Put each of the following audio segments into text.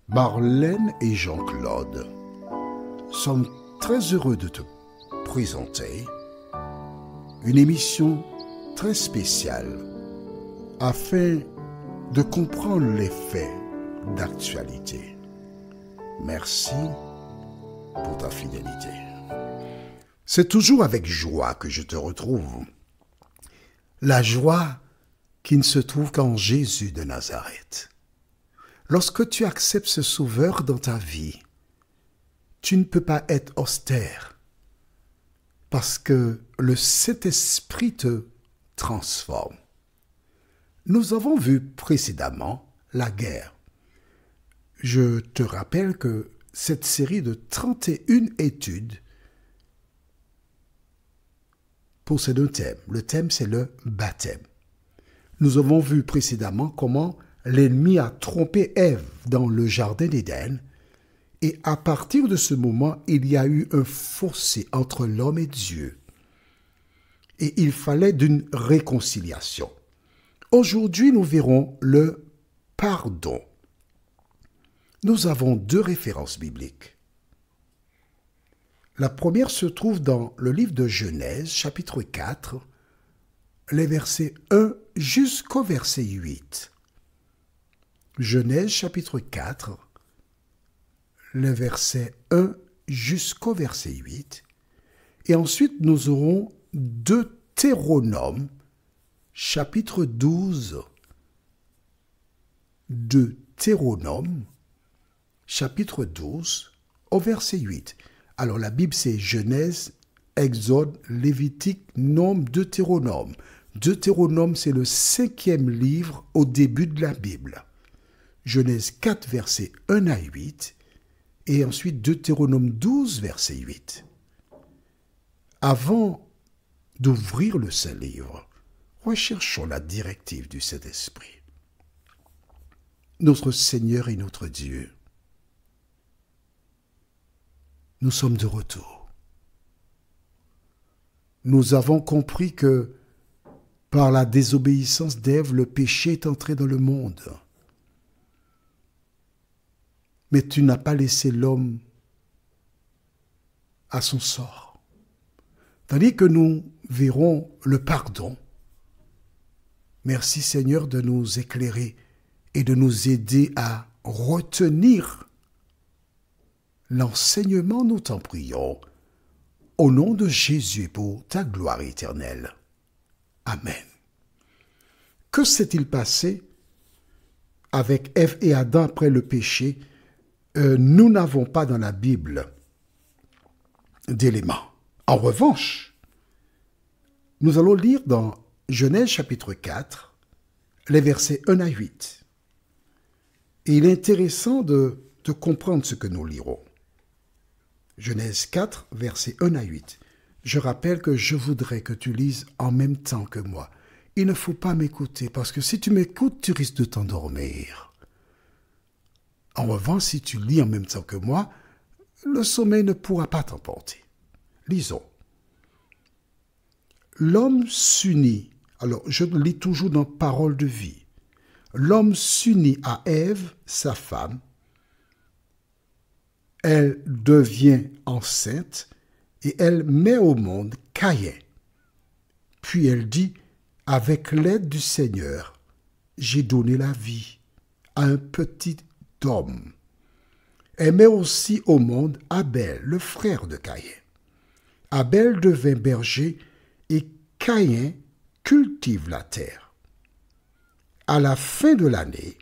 Marlène et Jean-Claude sommes très heureux de te présenter une émission très spéciale afin de comprendre les faits d'actualité. Merci pour ta fidélité. C'est toujours avec joie que je te retrouve. La joie qui ne se trouve qu'en Jésus de Nazareth. Lorsque tu acceptes ce Sauveur dans ta vie, tu ne peux pas être austère parce que le Saint-Esprit te transforme. Nous avons vu précédemment la guerre. Je te rappelle que cette série de 31 études possède un thème. Le thème, c'est le baptême. Nous avons vu précédemment comment l'ennemi a trompé Ève dans le jardin d'Éden, et à partir de ce moment, il y a eu un fossé entre l'homme et Dieu. Et il fallait d'une réconciliation. Aujourd'hui, nous verrons le pardon. Nous avons deux références bibliques. La première se trouve dans le livre de Genèse, chapitre 4, les versets 1 jusqu'au verset 8. Genèse, chapitre 4, les versets 1 jusqu'au verset 8. Et ensuite, nous aurons Deutéronome, chapitre 12, Deutéronome, chapitre 12, au verset 8. Alors, la Bible, c'est Genèse, Exode, Lévitique, Nombre, Deutéronome. Deutéronome, c'est le 5e livre au début de la Bible. Genèse 4, versets 1 à 8, et ensuite Deutéronome 12, verset 8. Avant d'ouvrir le Saint-Livre, recherchons la directive du Saint-Esprit. Notre Seigneur et notre Dieu, nous sommes de retour. Nous avons compris que par la désobéissance d'Ève, le péché est entré dans le monde. Mais tu n'as pas laissé l'homme à son sort. Tandis que nous verrons le pardon. Merci Seigneur de nous éclairer et de nous aider à retenir l'enseignement, nous t'en prions, au nom de Jésus pour ta gloire éternelle. Amen. Que s'est-il passé avec Ève et Adam après le péché? Nous n'avons pas dans la Bible d'éléments. En revanche, nous allons lire dans Genèse chapitre 4, les versets 1 à 8. Et il est intéressant de comprendre ce que nous lirons. Genèse 4, versets 1 à 8. Je rappelle que je voudrais que tu lises en même temps que moi. Il ne faut pas m'écouter, parce que si tu m'écoutes, tu risques de t'endormir. En revanche, si tu lis en même temps que moi, le sommeil ne pourra pas t'emporter. Lisons. L'homme s'unit. Alors, je lis toujours dans Parole de vie. L'homme s'unit à Ève, sa femme. Elle devient enceinte et elle met au monde Caïn. Puis elle dit, avec l'aide du Seigneur, j'ai donné la vie à un petit homme. Elle met aussi au monde Abel, le frère de Caïn. Abel devint berger et Caïn cultive la terre. À la fin de l'année,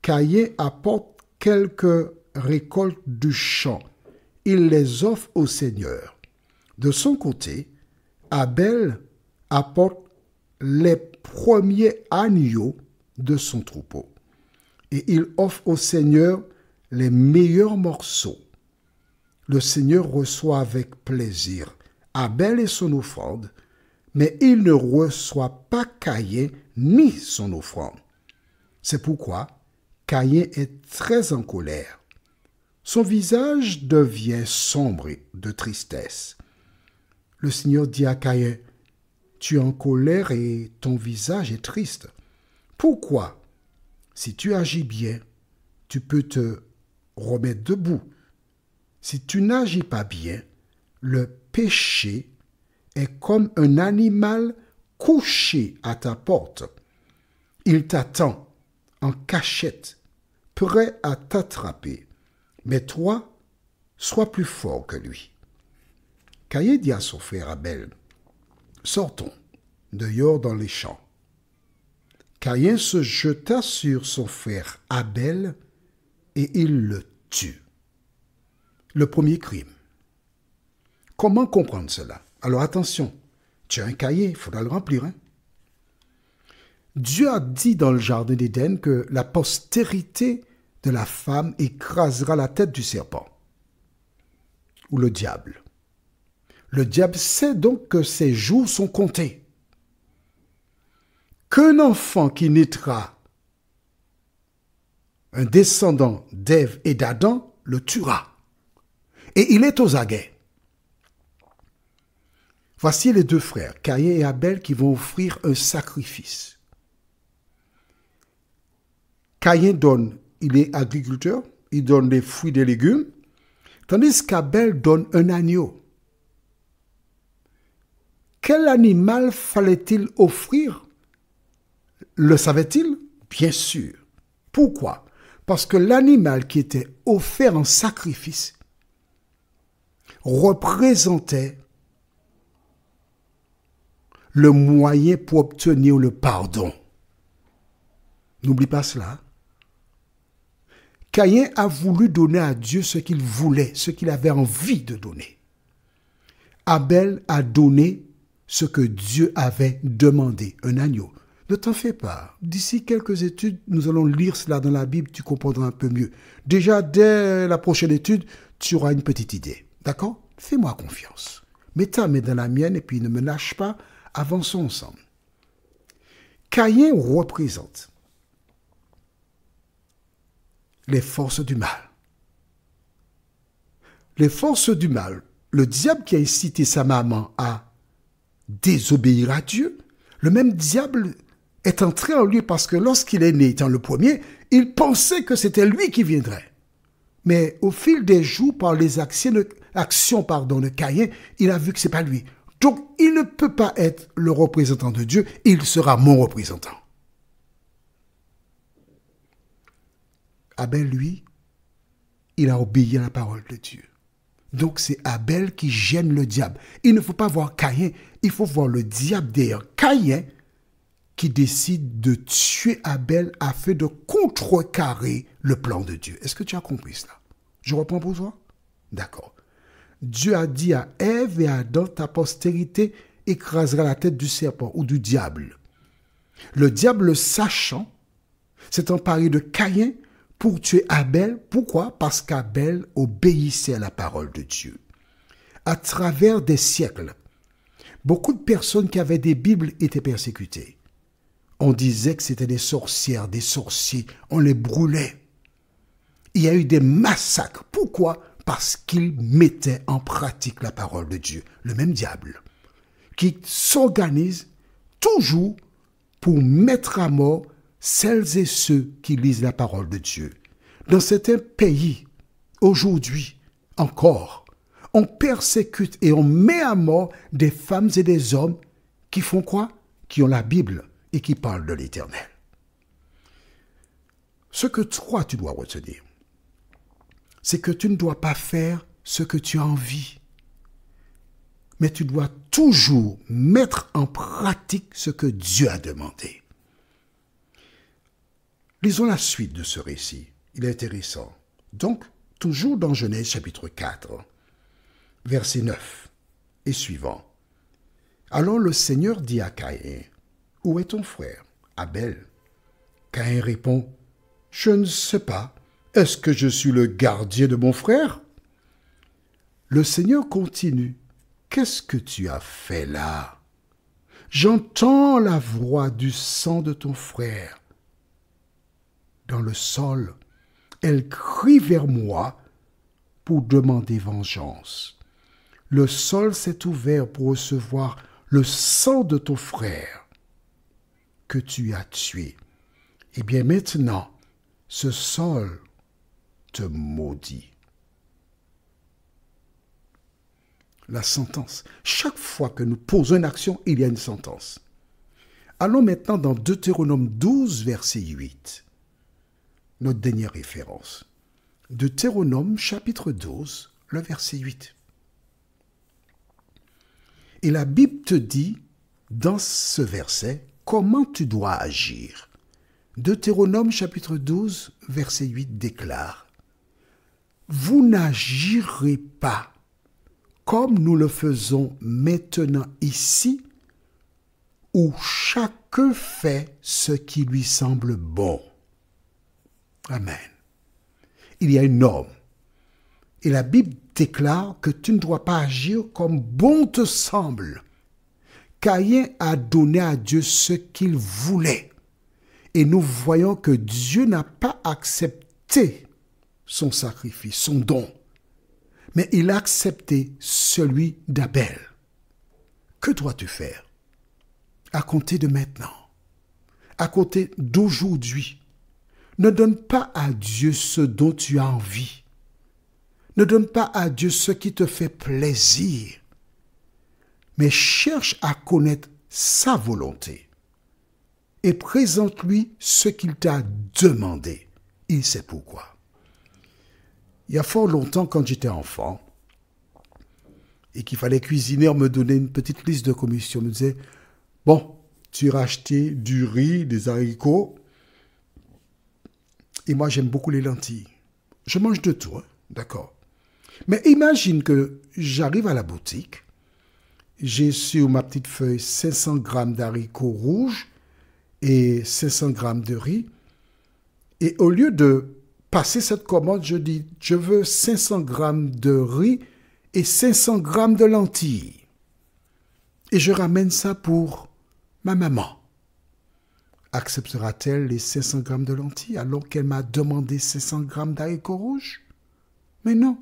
Caïn apporte quelques récoltes du champ. Il les offre au Seigneur. De son côté, Abel apporte les premiers agneaux de son troupeau. Et il offre au Seigneur les meilleurs morceaux. Le Seigneur reçoit avec plaisir Abel et son offrande, mais il ne reçoit pas Caïn ni son offrande. C'est pourquoi Caïn est très en colère. Son visage devient sombre de tristesse. Le Seigneur dit à Caïn, « Tu es en colère et ton visage est triste. Pourquoi? Si tu agis bien, tu peux te remets debout. Si tu n'agis pas bien, le péché est comme un animal couché à ta porte. Il t'attend en cachette, prêt à t'attraper. Mais toi, sois plus fort que lui. Caïn dit à son frère Abel, sortons dehors dans les champs. Caïn se jeta sur son frère Abel et il le tue. Le premier crime. Comment comprendre cela? Alors attention, tu as un cahier, il faudra le remplir. Dieu a dit dans le jardin d'Éden que la postérité de la femme écrasera la tête du serpent, ou le diable. Le diable sait donc que ses jours sont comptés. Qu'un enfant qui naîtra, un descendant d'Ève et d'Adam, le tuera. Et il est aux aguets. Voici les deux frères, Caïn et Abel, qui vont offrir un sacrifice. Caïn donne, il est agriculteur, il donne des fruits et des légumes, tandis qu'Abel donne un agneau. Quel animal fallait-il offrir? Le savait-il? Bien sûr. Pourquoi? Parce que l'animal qui était offert en sacrifice représentait le moyen pour obtenir le pardon. N'oublie pas cela. Caïn a voulu donner à Dieu ce qu'il voulait, ce qu'il avait envie de donner. Abel a donné ce que Dieu avait demandé, un agneau. Ne t'en fais pas. D'ici quelques études, nous allons lire cela dans la Bible, tu comprendras un peu mieux. Déjà, dès la prochaine étude, tu auras une petite idée. D'accord? Fais-moi confiance. Mets ta main dans la mienne et puis ne me lâche pas. Avançons ensemble. Caïn représente les forces du mal. Les forces du mal, le diable qui a incité sa maman à désobéir à Dieu, le même diable est entré en lui parce que lorsqu'il est né, étant le premier, il pensait que c'était lui qui viendrait. Mais au fil des jours, par les actions de Caïn, il a vu que ce n'est pas lui. Donc, il ne peut pas être le représentant de Dieu, il sera mon représentant. Abel, lui, il a obéi à la parole de Dieu. Donc, c'est Abel qui gêne le diable. Il ne faut pas voir Caïn, il faut voir le diable derrière Caïn qui décide de tuer Abel afin de contrecarrer le plan de Dieu. Est-ce que tu as compris cela? Je reprends pour toi? D'accord. Dieu a dit à Ève et à Adam, ta postérité écrasera la tête du serpent ou du diable. Le diable, le sachant, s'est emparé de Caïn pour tuer Abel. Pourquoi? Parce qu'Abel obéissait à la parole de Dieu. À travers des siècles, beaucoup de personnes qui avaient des Bibles étaient persécutées. On disait que c'était des sorcières, des sorciers, on les brûlait. Il y a eu des massacres. Pourquoi? Parce qu'ils mettaient en pratique la parole de Dieu. Le même diable qui s'organise toujours pour mettre à mort celles et ceux qui lisent la parole de Dieu. Dans certains pays, aujourd'hui encore, on persécute et on met à mort des femmes et des hommes qui font quoi? Qui ont la Bible et qui parlent de l'Éternel. Ce que toi, tu dois retenir, c'est que tu ne dois pas faire ce que tu as envie, mais tu dois toujours mettre en pratique ce que Dieu a demandé. Lisons la suite de ce récit. Il est intéressant. Donc, toujours dans Genèse chapitre 4, verset 9 et suivant. Alors le Seigneur dit à Caïn, « Où est ton frère, Abel ?» Caïn répond, « Je ne sais pas. Est-ce que je suis le gardien de mon frère ?» Le Seigneur continue, « Qu'est-ce que tu as fait là? J'entends la voix du sang de ton frère. Dans le sol, elle crie vers moi pour demander vengeance. Le sol s'est ouvert pour recevoir le sang de ton frère que tu as tué. Eh bien maintenant, ce sol te maudit. La sentence. Chaque fois que nous posons une action, il y a une sentence. Allons maintenant dans Deutéronome 12, verset 8. Notre dernière référence. Deutéronome chapitre 12, le verset 8. Et la Bible te dit, dans ce verset, comment tu dois agir. Deutéronome chapitre 12, verset 8 déclare, « Vous n'agirez pas comme nous le faisons maintenant ici, où chacun fait ce qui lui semble bon. » Amen. Il y a une norme. Et la Bible déclare que tu ne dois pas agir comme bon te semble. Caïn a donné à Dieu ce qu'il voulait. Et nous voyons que Dieu n'a pas accepté son sacrifice, son don. Mais il a accepté celui d'Abel. Que dois-tu faire? À compter de maintenant, à compter d'aujourd'hui, ne donne pas à Dieu ce dont tu as envie. Ne donne pas à Dieu ce qui te fait plaisir. Mais cherche à connaître sa volonté. Et présente-lui ce qu'il t'a demandé. Il sait pourquoi. Il y a fort longtemps, quand j'étais enfant, et qu'il fallait cuisiner, on me donnait une petite liste de commissions. On me disait, bon, tu iras acheter du riz, des haricots, et moi j'aime beaucoup les lentilles. Je mange de tout, hein? D'accord. Mais imagine que j'arrive à la boutique, j'ai sur ma petite feuille 500 grammes d'haricots rouges et 500 grammes de riz, et au lieu de passer cette commande, je dis, je veux 500 grammes de riz et 500 grammes de lentilles. Et je ramène ça pour ma maman. Acceptera-t-elle les 500 grammes de lentilles alors qu'elle m'a demandé 500 grammes d'haricots rouges? Mais non.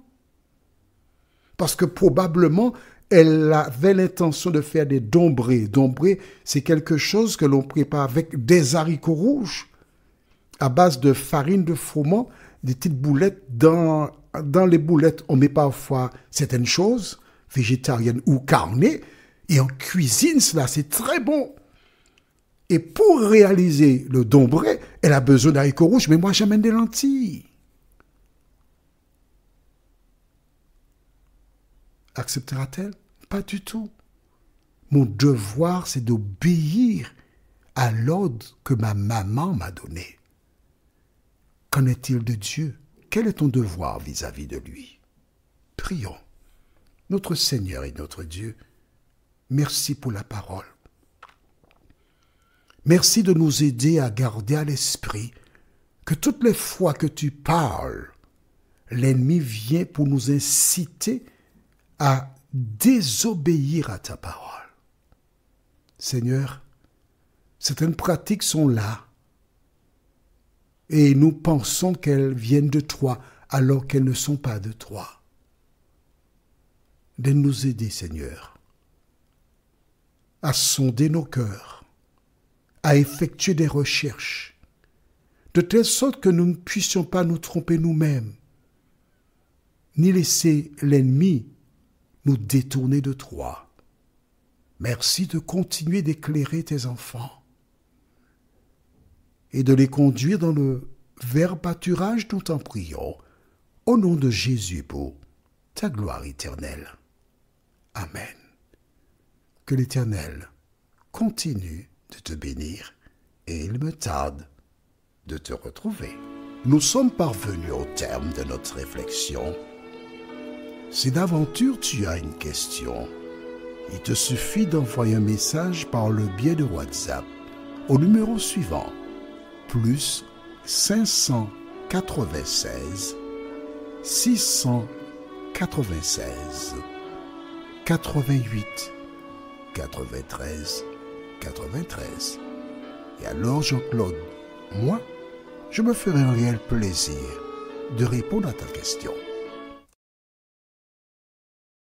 Parce que probablement, elle avait l'intention de faire des dombrés. Dombrés, c'est quelque chose que l'on prépare avec des haricots rouges à base de farine de froment, des petites boulettes. Dans les boulettes, on met parfois certaines choses, végétariennes ou carnées, et on cuisine cela, c'est très bon. Et pour réaliser le dombré, elle a besoin d'haricots rouges, mais moi j'amène des lentilles. Acceptera-t-elle? Pas du tout. Mon devoir, c'est d'obéir à l'ordre que ma maman m'a donné. Qu'en est-il de Dieu? Quel est ton devoir vis-à-vis de lui? Prions. Notre Seigneur et notre Dieu, merci pour la parole. Merci de nous aider à garder à l'esprit que toutes les fois que tu parles, l'ennemi vient pour nous inciter à désobéir à ta parole. Seigneur, certaines pratiques sont là et nous pensons qu'elles viennent de toi alors qu'elles ne sont pas de toi. De nous aider, Seigneur, à sonder nos cœurs, à effectuer des recherches, de telle sorte que nous ne puissions pas nous tromper nous-mêmes, ni laisser l'ennemi nous détourner de toi. Merci de continuer d'éclairer tes enfants et de les conduire dans le vers pâturage, nous t'en prions, au nom de Jésus pour ta gloire éternelle. Amen. Que l'Éternel continue de te bénir et il me tarde de te retrouver. Nous sommes parvenus au terme de notre réflexion. Si d'aventure tu as une question, il te suffit d'envoyer un message par le biais de WhatsApp au numéro suivant, plus 596 696 88 93 93. Et alors Jean-Claude, moi, je me ferai un réel plaisir de répondre à ta question.